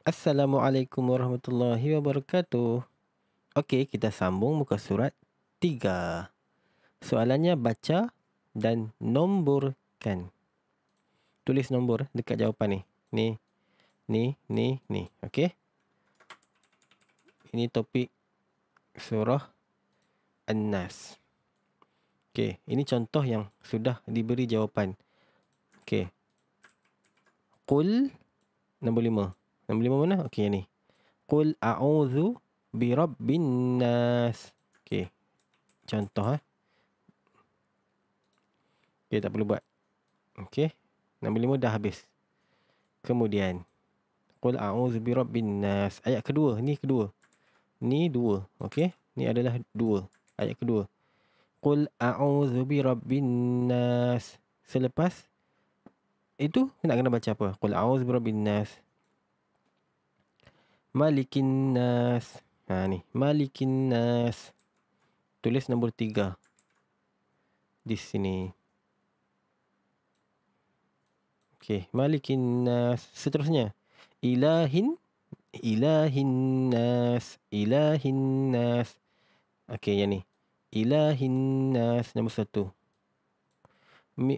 Assalamualaikum warahmatullahi wabarakatuh. Okey, kita sambung muka surat 3. Soalannya baca dan nomborkan. Tulis nombor dekat jawapan ni. Ni. Okey. Ini topik surah An-Nas. Okey, ini contoh yang sudah diberi jawapan. Okey. Qul nombor 5. Nombor 5 mana? Okey, yang ni. Qul a'udzu birabbin nas. Okey. Contoh Okey, tak perlu buat. Okey. Nombor 5 dah habis. Kemudian Qul a'udzu birabbin nas. Ayat kedua, ni kedua. Ni 2, okey? Ni adalah 2. Ayat kedua. Qul a'udzu birabbin nas. Selepas itu nak kena baca apa? Qul a'udzu birabbin nas. Malikin nas. Ni, Malikin nas. Tulis nombor 3 di sini. Okey, Malikin nas. Seterusnya, Ilahin nas. Ilahin nas. Okey, yang ni. Ilahin nas nombor 1.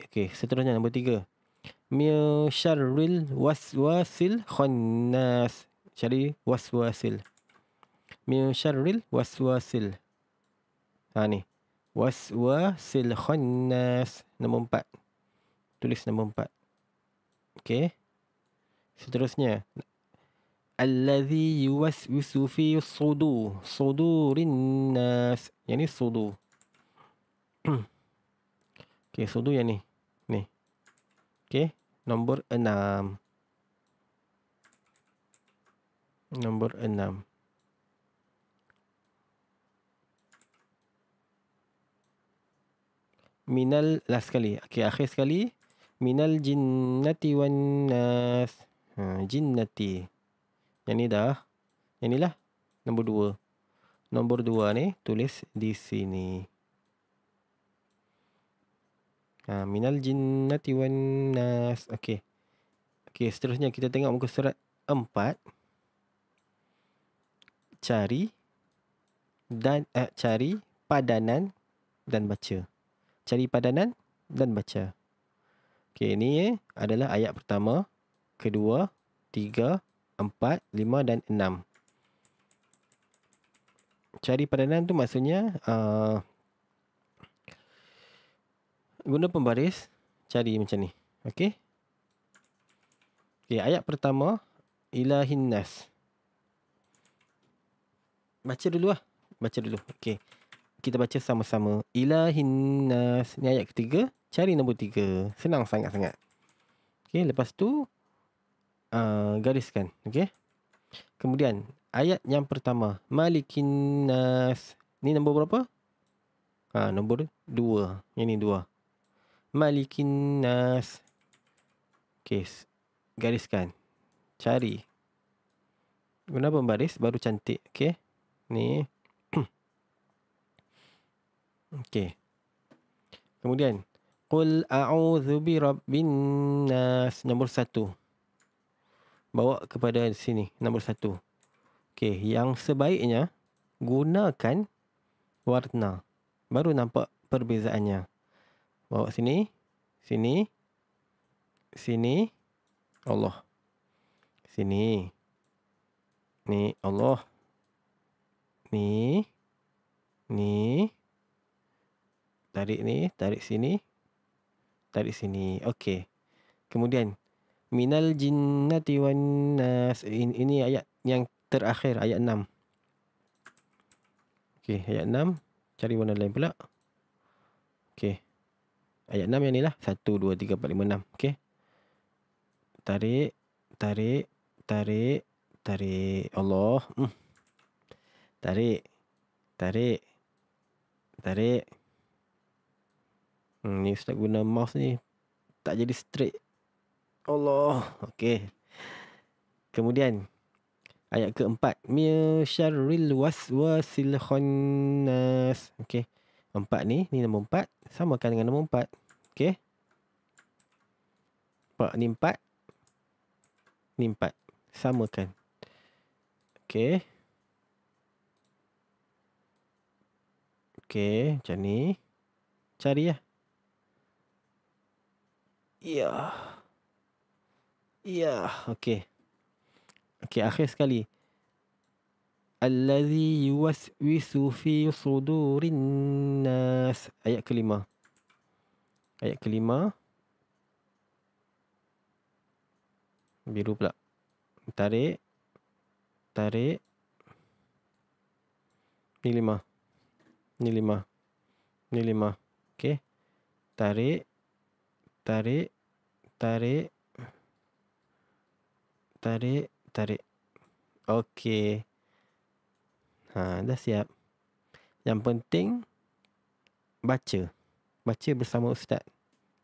Okey, seterusnya nombor 3. Min syarril waswasil khannas. Cari waswasil. Min syarril waswasil. Ni. Waswasil khannas nombor 4. Tulis nombor 4. Okey. Seterusnya, allazi yuwaswisu fi sudurin nas. Yang ni sudur. Okey, sudur yang ni. Ni. Okey, nombor 6. Nombor 6. Minal, last sekali. Okey, akhir sekali. Minal jinnati wan nas. Jinnati. Yang ni dah. Yang ni lah. Nombor 2. Nombor 2 ni tulis di sini. Minal jinnati wan nas. Okey. Okey, seterusnya kita tengok muka surat 4. Cari padanan dan baca. Cari padanan dan baca. Okey, ini adalah ayat pertama, kedua, 3, 4, 5 dan 6. Cari padanan tu maksudnya guna pembaris, cari macam ni. Okey. Okey, ayat pertama, Ilahin nas. Baca dulu lah. Baca dulu. Okey. Kita baca sama-sama. Ilahin nas. Ni ayat ketiga. Cari nombor 3. Senang sangat-sangat. Okey, lepas tu gariskan. Okey. Kemudian ayat yang pertama, Malikin nas. Ni nombor berapa? Nombor 2. Yang ni 2. Malikin nas. Okey, gariskan. Cari. Guna pembaris baru cantik. Okey. Ni. Okey. Kemudian Qul a'udzu birabbin nas. Nombor 1. Bawa kepada sini. Nombor 1. Okey, yang sebaiknya gunakan warna. Baru nampak perbezaannya. Bawa sini. Sini. Sini. Allah. Sini. Ni Allah. Ni. Ni. Tarik ni. Tarik sini. Tarik sini. Okey. Kemudian minal jinnati wan nas. Ini ayat yang terakhir, ayat 6. Okey, ayat 6. Cari warna lain pula. Okey. Ayat 6 yang ni lah. 1, 2, 3, 4, 5, 6. Okey. Tarik. Tarik. Tarik. Tarik. Allah. Tarik. Tarik. Tarik. Ni Ustaz guna mouse ni tak jadi straight. Allah. Okey. Kemudian ayat keempat, min syarril waswasil khannas. Okey. 4 ni nombor 4, samakan dengan nombor 4. Okey. Ni 4. Ni 4. Samakan. Okey. Okey, macam ni. Cari lah. Ya. Ya, okey. Okey, akhir sekali. Allazi yuwaswisu fi sudurin nas. Ayat kelima. Ayat kelima. Biru pula. Tarik. Tarik. Ni 5. Ni 5. Ni 5. Okey. Tarik. Tarik. Tarik. Tarik. Tarik. Okey. Dah siap. Yang penting baca. Baca bersama ustaz.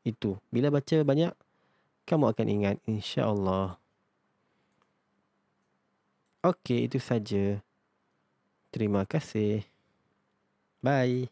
Itu. Bila baca banyak, kamu akan ingat, insya-Allah. Okey, itu saja. Terima kasih. Bye.